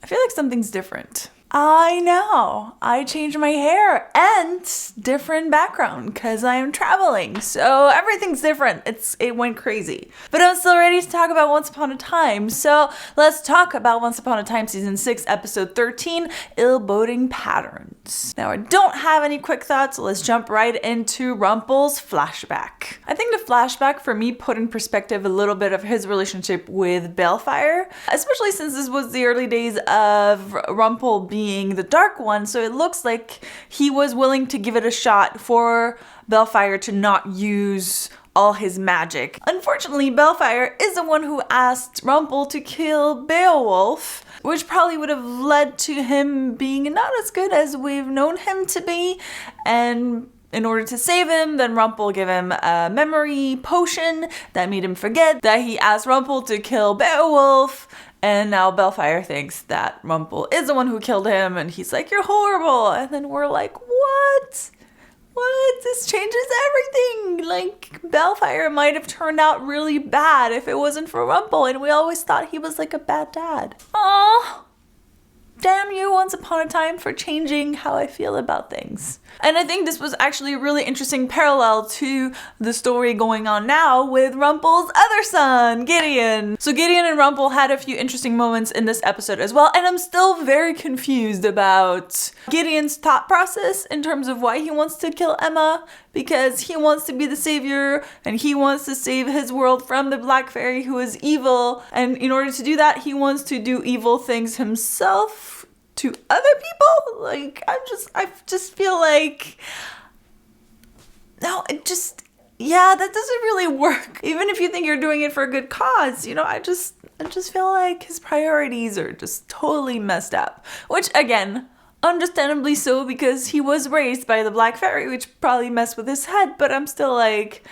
I feel like something's different. I know. I changed my hair and different background because I am traveling. So everything's different. It went crazy. But I'm still ready to talk about Once Upon a Time. So let's talk about Once Upon a Time Season 6, Episode 13, Ill-Boding Patterns. Now, I don't have any quick thoughts, so let's jump right into Rumple's flashback. I think the flashback for me put in perspective a little bit of his relationship with Baelfire, especially since this was the early days of Rumple being the Dark One, so it looks like he was willing to give it a shot for Baelfire to not use all his magic. Unfortunately, Baelfire is the one who asked Rumple to kill Beowulf, which probably would have led to him being not as good as we've known him to be, and in order to save him, then Rumple gave him a memory potion that made him forget that he asked Rumple to kill Beowulf. And now Baelfire thinks that Rumple is the one who killed him, and he's like, "You're horrible." And then we're like, what? What? This changes everything. Like, Baelfire might have turned out really bad if it wasn't for Rumple, and we always thought he was like a bad dad. Aww. Damn you, Once Upon a Time, for changing how I feel about things. And I think this was actually a really interesting parallel to the story going on now with Rumple's other son, Gideon. So Gideon and Rumple had a few interesting moments in this episode as well, and I'm still very confused about Gideon's thought process in terms of why he wants to kill Emma, because he wants to be the savior and he wants to save his world from the Black Fairy who is evil, and in order to do that, he wants to do evil things himself to other people. Like, I just feel like, no, that doesn't really work. Even if you think you're doing it for a good cause, I just feel like his priorities are just totally messed up. Which, again, understandably so, because he was raised by the Black Fairy, which probably messed with his head, but I'm still like,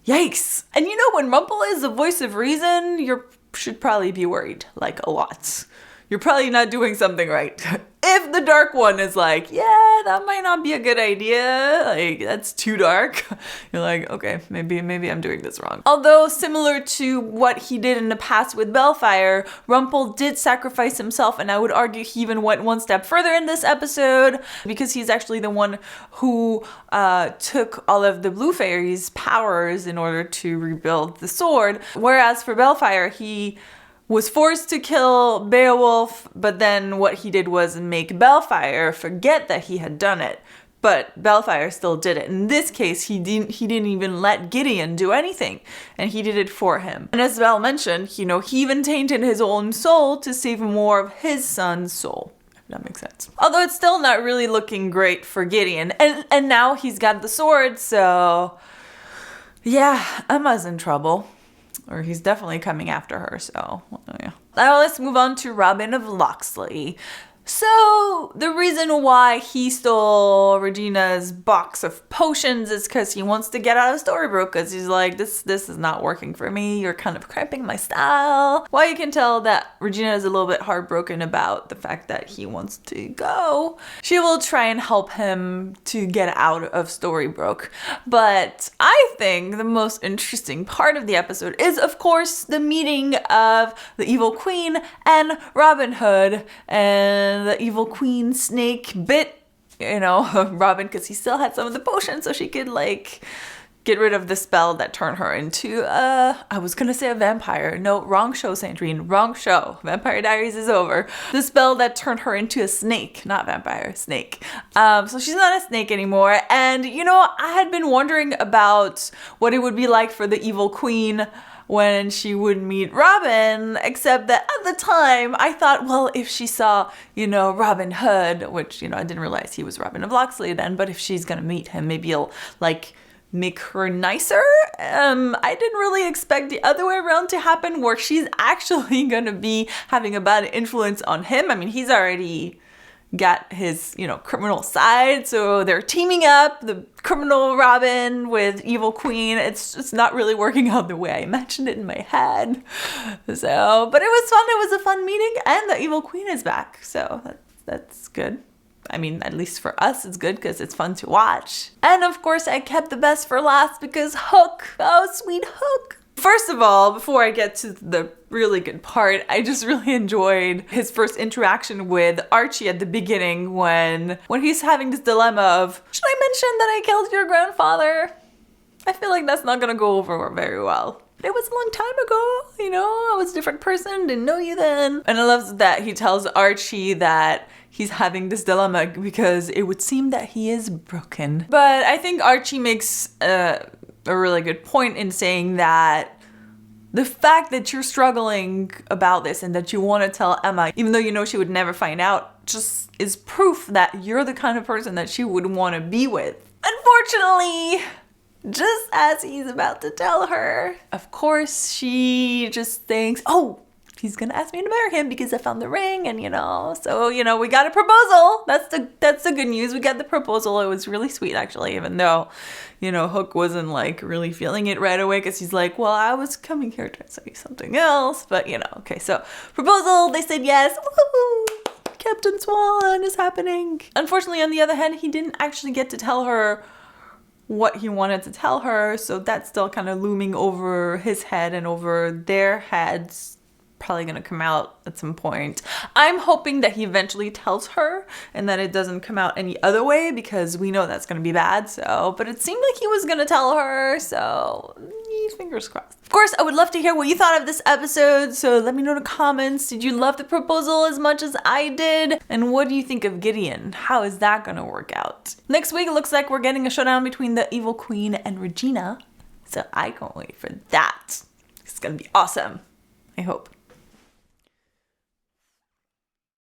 yikes. And when Rumple is the voice of reason, you should probably be worried, like, a lot. You're probably not doing something right. If the Dark One is like, yeah, that might not be a good idea, like, that's too dark, you're like, okay, maybe I'm doing this wrong. Although, similar to what he did in the past with Baelfire, Rumple did sacrifice himself, and I would argue he even went one step further in this episode, because he's actually the one who took all of the Blue Fairy's powers in order to rebuild the sword. Whereas for Baelfire, he was forced to kill Beowulf, but then what he did was make Baelfire forget that he had done it. But Baelfire still did it. In this case, he didn't even let Gideon do anything, and he did it for him. And as Belle mentioned, he even tainted his own soul to save more of his son's soul. If that makes sense. Although it's still not really looking great for Gideon. And now he's got the sword, so yeah, Emma's in trouble. Or he's definitely coming after her, so yeah. Now let's move on to Robin of Locksley. So the reason why he stole Regina's box of potions is because he wants to get out of Storybrooke, because he's like, this is not working for me. You're kind of cramping my style. Well, you can tell that Regina is a little bit heartbroken about the fact that he wants to go. She will try and help him to get out of Storybrooke. But I think the most interesting part of the episode is, of course, the meeting of the evil queen and Robin Hood, and the evil queen snake bit, Robin, because he still had some of the potions, so she could, like, get rid of the spell that turned her into I was gonna say a vampire. No, wrong show, Sandrine, wrong show. Vampire Diaries is over. The spell that turned her into a snake, not vampire, snake. So she's not a snake anymore. And, I had been wondering about what it would be like for the evil queen when she would meet Robin, except that at the time I thought, well, if she saw, Robin Hood, which, I didn't realize he was Robin of Locksley then, but if she's gonna meet him, maybe he'll, like, make her nicer. I didn't really expect the other way around to happen, where she's actually gonna be having a bad influence on him. I mean, he's already got his, criminal side, so they're teaming up, the criminal Robin with evil queen. It's just not really working out the way I imagined it in my head. So, but it was fun. It was a fun meeting, and the evil queen is back, so that's good. I mean, at least for us, it's good because it's fun to watch. And of course, I kept the best for last because Hook. Oh, sweet Hook. First of all, before I get to the really good part, I just really enjoyed his first interaction with Archie at the beginning when he's having this dilemma of, should I mention that I killed your grandfather? I feel like that's not gonna go over very well. It was a long time ago, you know, I was a different person, didn't know you then. And I love that he tells Archie that he's having this dilemma because it would seem that he is broken. But I think Archie makes a really good point in saying that the fact that you're struggling about this and that you want to tell Emma, even though you know she would never find out, just is proof that you're the kind of person that she would want to be with. Unfortunately, just as he's about to tell her, of course, she just thinks, oh, he's gonna ask me to marry him because I found the ring, and so we got a proposal. That's the good news. We got the proposal. It was really sweet, actually, even though Hook wasn't like really feeling it right away because he's like, well, I was coming here to tell you something else, but okay, so proposal, they said yes. Woo-hoo! Captain Swan is happening. Unfortunately, on the other hand, he didn't actually get to tell her what he wanted to tell her, so that's still kind of looming over his head and over their heads. Probably gonna come out at some point. I'm hoping that he eventually tells her and that it doesn't come out any other way because we know that's gonna be bad. But it seemed like he was gonna tell her, so fingers crossed. Of course, I would love to hear what you thought of this episode, so let me know in the comments. Did you love the proposal as much as I did? And what do you think of Gideon? How is that gonna work out? Next week, it looks like we're getting a showdown between the Evil Queen and Regina, so I can't wait for that. It's gonna be awesome. I hope.